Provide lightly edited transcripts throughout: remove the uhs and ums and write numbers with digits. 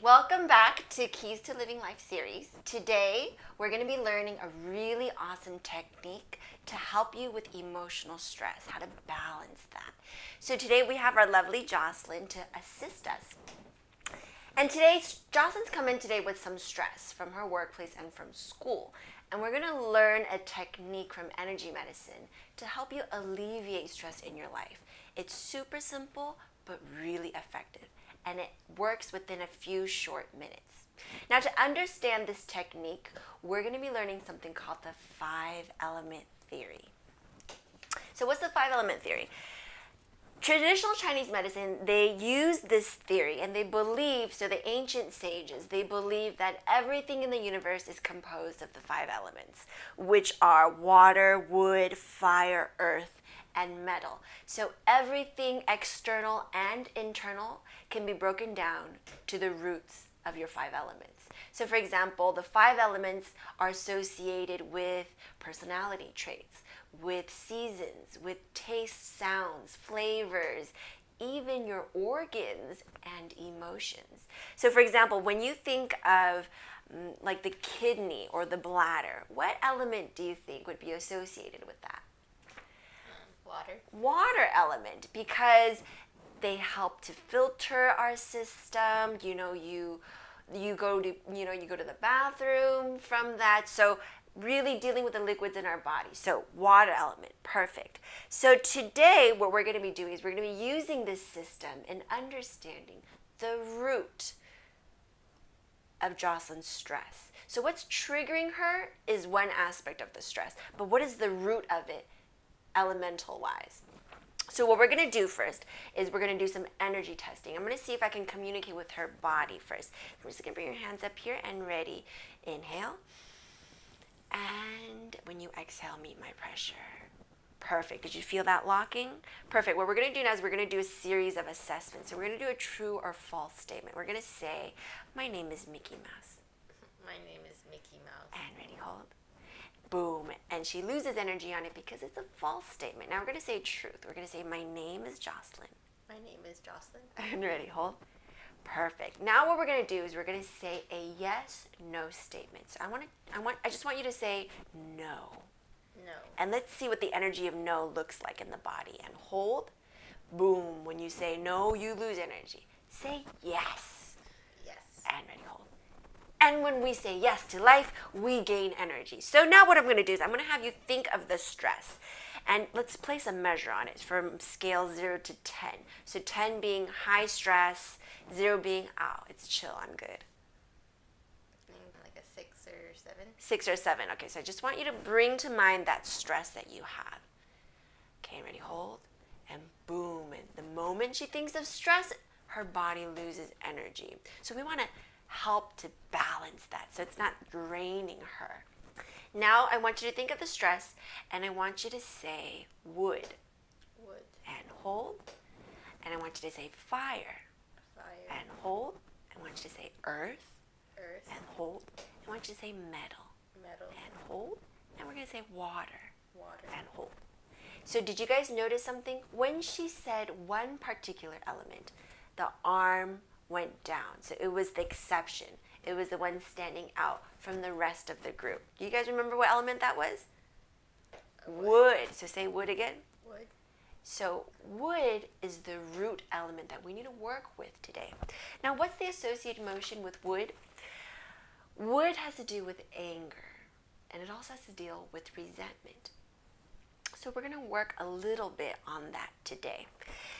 Welcome back to Keys to Living Life series. Today, we're going to be learning a really awesome technique to help you with emotional stress, how to balance that. So today we have our lovely Jocelyn to assist us. And today, Jocelyn's come in today with some stress from her workplace and from school. And we're going to learn a technique from energy medicine to help you alleviate stress in your life. It's super simple, but really effective. And it works within a few short minutes. Now, to understand this technique, we're going to be learning something called the 5-element theory. So what's the 5-element theory? Traditional Chinese medicine, they use this theory and they believe, so the ancient sages, they believe that everything in the universe is composed of the 5 elements, which are water, wood, fire, earth, and metal. So everything external and internal can be broken down to the roots of your 5 elements. So for example, the 5 elements are associated with personality traits, with seasons, with taste, sounds, flavors, even your organs and emotions. So for example, when you think of like the kidney or the bladder, what element do you think would be associated with that? Water. Water element, because they help to filter our system. You go to the bathroom from that. So really dealing with the liquids in our body. So water element, perfect. So today what we're going to be doing is we're going to be using this system and understanding the root of Jocelyn's stress. So what's triggering her is one aspect of the stress, but what is the root of it elemental wise? So what we're going to do first is we're going to do some energy testing. I'm going to see if I can communicate with her body first. I'm just going to bring your hands up here and ready. Inhale. And when you exhale, meet my pressure. Perfect. Did you feel that locking? Perfect. What we're going to do now is we're going to do a series of assessments. So we're going to do a true or false statement. We're going to say, my name is Mickey Mouse. My name is Mickey Mouse. And ready, hold. Boom. And she loses energy on it because it's a false statement. Now we're going to say truth. We're going to say, my name is Jocelyn. My name is Jocelyn. And ready, hold. Perfect. Now what we're going to do is we're going to say a yes, no statement. So I just want you to say no. No. And let's see what the energy of no looks like in the body. And hold. Boom. When you say no, you lose energy. Say yes. Yes. And ready, hold. And when we say yes to life, we gain energy. So now what I'm going to do is I'm going to have you think of the stress. And let's place a measure on it from scale 0 to 10. So 10 being high stress, 0 being, oh, it's chill, I'm good. Like a 6 or 7. 6 or 7. Okay, so I just want you to bring to mind that stress that you have. Okay, ready, hold. And boom. And the moment she thinks of stress, her body loses energy. So we want to help to balance that so it's not draining her. Now I want you to think of the stress and I want you to say wood. Wood. And hold. And I want you to say fire. Fire. And hold. I want you to say earth. Earth. And hold. I want you to say metal. Metal. And hold. And we're going to say water. Water. And hold. So did you guys notice something? When she said one particular element, the arm went down. So it was the exception. It was the one standing out from the rest of the group. Do you guys remember what element that was? Wood. So say wood again. Wood. So wood is the root element that we need to work with today. Now what's the associated emotion with wood? Wood has to do with anger. And it also has to deal with resentment. So we're going to work a little bit on that today.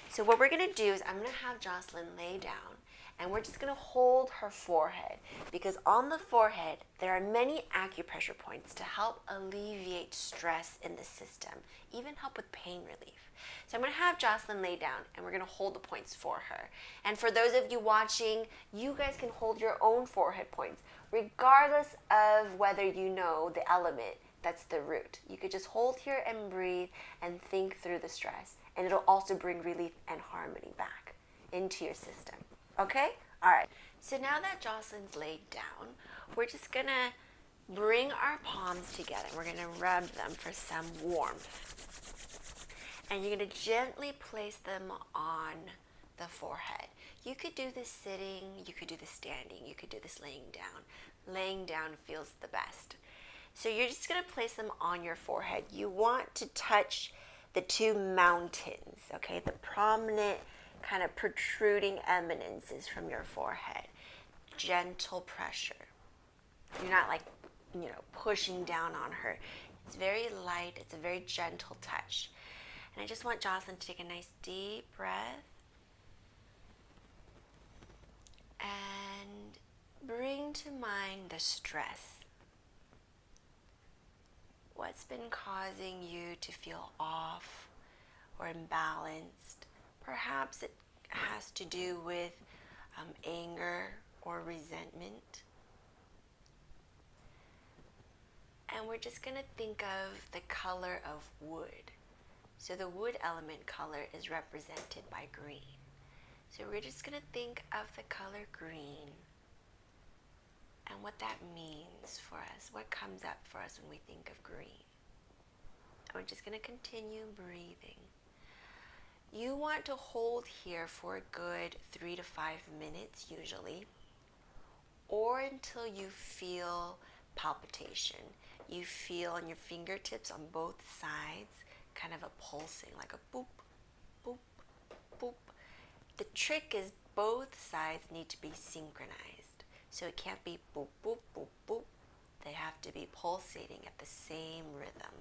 So what we're going to do is I'm going to have Jocelyn lay down and we're just going to hold her forehead because on the forehead there are many acupressure points to help alleviate stress in the system, even help with pain relief. So I'm going to have Jocelyn lay down and we're going to hold the points for her. And for those of you watching, you guys can hold your own forehead points regardless of whether you know the element that's the root. You could just hold here and breathe and think through the stress. And it'll also bring relief and harmony back into your system. Okay? All right. So now that Jocelyn's laid down, we're just going to bring our palms together. We're going to rub them for some warmth. And you're going to gently place them on the forehead. You could do this sitting, you could do this standing, you could do this laying down. Laying down feels the best. So you're just going to place them on your forehead. You want to touch the two mountains, okay? The prominent kind of protruding eminences from your forehead. Gentle pressure. You're not like, pushing down on her. It's very light. It's a very gentle touch. And I just want Jocelyn to take a nice deep breath. And bring to mind the stress. What's been causing you to feel off or imbalanced? Perhaps it has to do with anger or resentment. And we're just going to think of the color of wood. So the wood element color is represented by green. So we're just going to think of the color green and what that means for us, what comes up for us when we think of green. And we're just going to continue breathing. You want to hold here for a good 3 to 5 minutes usually, or until you feel palpitation. You feel on your fingertips on both sides kind of a pulsing, like a boop, boop, boop. The trick is both sides need to be synchronized. So it can't be boop, boop, boop, boop. They have to be pulsating at the same rhythm.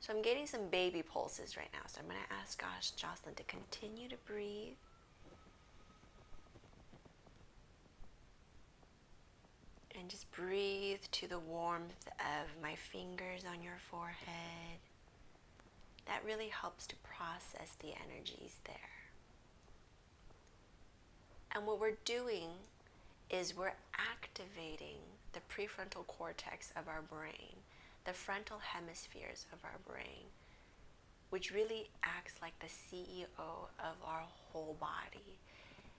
So I'm getting some baby pulses right now. So I'm going to ask Jocelyn to continue to breathe. And just breathe to the warmth of my fingers on your forehead. That really helps to process the energies there. And what we're doing is we're activating the prefrontal cortex of our brain, the frontal hemispheres of our brain, which really acts like the CEO of our whole body.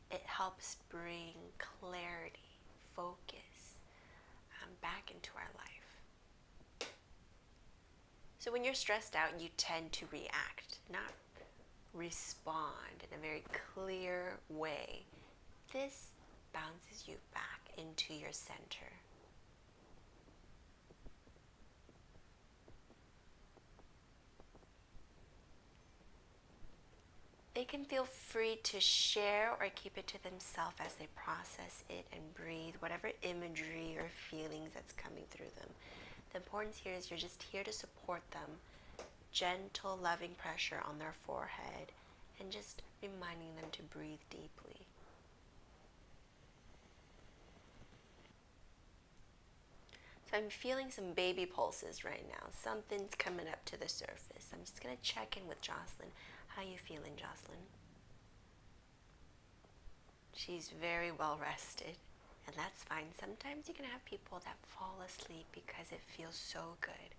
It helps bring clarity, focus, back into our life. So when you're stressed out, you tend to react, not respond in a very clear way. This bounces you back into your center. They can feel free to share or keep it to themselves as they process it and breathe, whatever imagery or feelings that's coming through them. The importance here is you're just here to support them. Gentle, loving pressure on their forehead and just reminding them to breathe deeply. So I'm feeling some baby pulses right now. Something's coming up to the surface. I'm just going to check in with Jocelyn. How you feeling, Jocelyn? She's very well rested, and that's fine. Sometimes you can have people that fall asleep because it feels so good.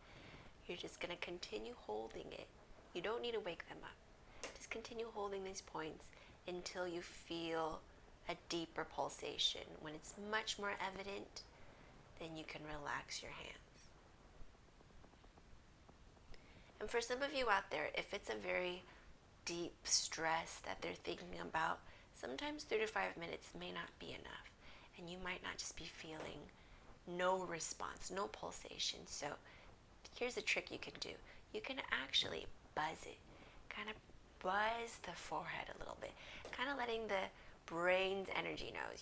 You're just going to continue holding it. You don't need to wake them up. Just continue holding these points until you feel a deeper pulsation. When it's much more evident, then you can relax your hands. And for some of you out there, if it's a very deep stress that they're thinking about, sometimes 3 to 5 minutes may not be enough, and you might not just be feeling no response, no pulsation. So here's a trick you can do. You can actually buzz it, kind of buzz the forehead a little bit, kind of letting the brain's energy knows,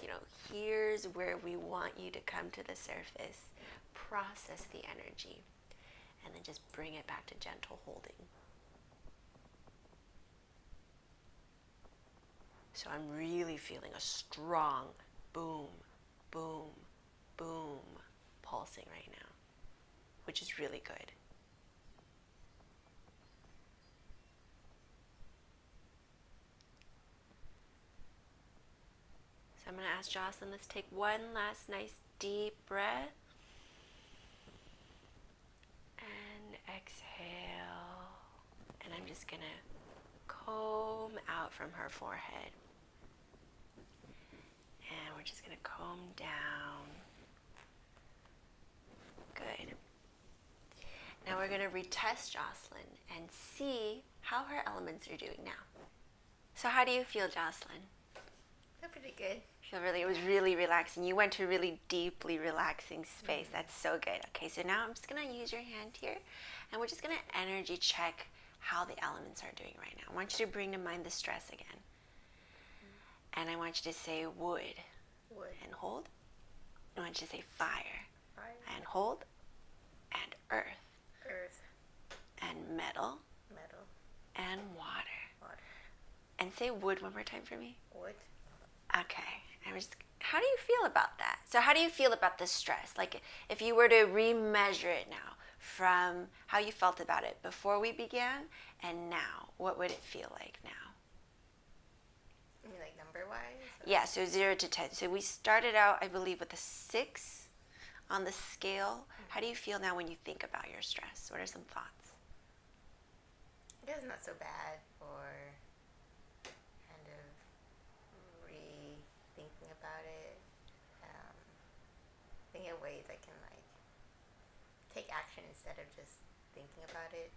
here's where we want you to come to the surface, process the energy, and then just bring it back to gentle holding. So I'm really feeling a strong boom, boom, boom pulsing right now, which is really good. So I'm going to ask Jocelyn, let's take one last nice deep breath. And exhale. And I'm just going to comb out from her forehead. And we're just going to comb down. Good. Now we're going to retest Jocelyn and see how her elements are doing now. So how do you feel, Jocelyn? I feel pretty good. It was really relaxing. You went to a really deeply relaxing space. That's so good. Okay, so now I'm just going to use your hand here, and we're just going to energy check how the elements are doing right now. I want you to bring to mind the stress again. And I want you to say wood. Wood. And hold. I want you to say fire. Fire. And hold. And earth. Earth. And metal. Metal. And water. Water. And say wood one more time for me. Wood. Okay. How do you feel about that? So how do you feel about the stress? Like if you were to remeasure it now from how you felt about it before we began and now, what would it feel like now? You mean like number-wise? Yeah, so 0 to 10. So we started out, I believe, with a 6 on the scale. How do you feel now when you think about your stress? What are some thoughts? I guess not so bad, or kind of rethinking about it. Thinking of ways I can like take action instead of just thinking about it.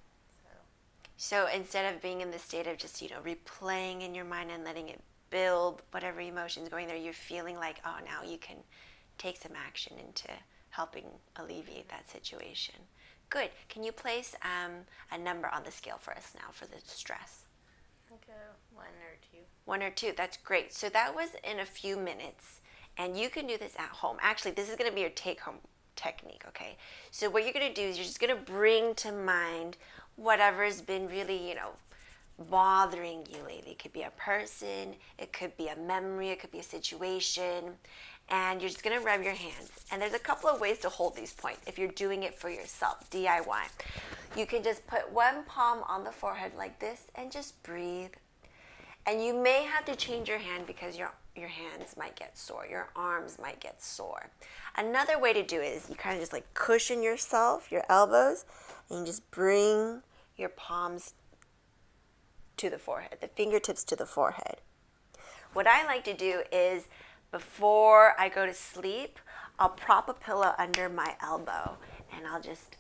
So instead of being in the state of just, replaying in your mind and letting it build whatever emotion's going there, you're feeling like, oh, now you can take some action into helping alleviate that situation. Good. Can you place a number on the scale for us now for the stress? Like a 1 or 2. 1 or 2. That's great. So that was in a few minutes, and you can do this at home. Actually, this is going to be your take-home technique, okay? So what you're going to do is you're just going to bring to mind whatever's been really, bothering you lately. It could be a person, it could be a memory, it could be a situation, and you're just going to rub your hands. And there's a couple of ways to hold these points if you're doing it for yourself, DIY. You can just put one palm on the forehead like this and just breathe. And you may have to change your hand because your hands might get sore, your arms might get sore. Another way to do it is you kind of just like cushion yourself, your elbows, and you just bring your palms to the forehead, the fingertips to the forehead. What I like to do is before I go to sleep, I'll prop a pillow under my elbow and I'll just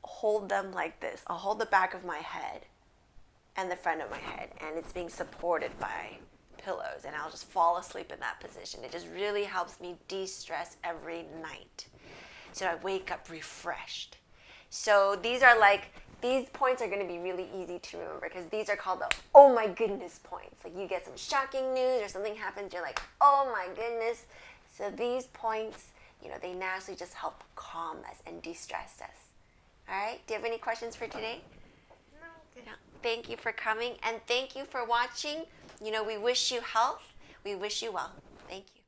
hold them like this. I'll hold the back of my head and the front of my head, and it's being supported by pillows, and I'll just fall asleep in that position. It just really helps me de-stress every night. So I wake up refreshed. So these points are going to be really easy to remember because these are called the oh my goodness points. Like you get some shocking news or something happens, you're like, oh my goodness. So these points, they naturally just help calm us and de-stress us. All right? Do you have any questions for today? No, good. No. Thank you for coming, and thank you for watching. We wish you health. We wish you well. Thank you.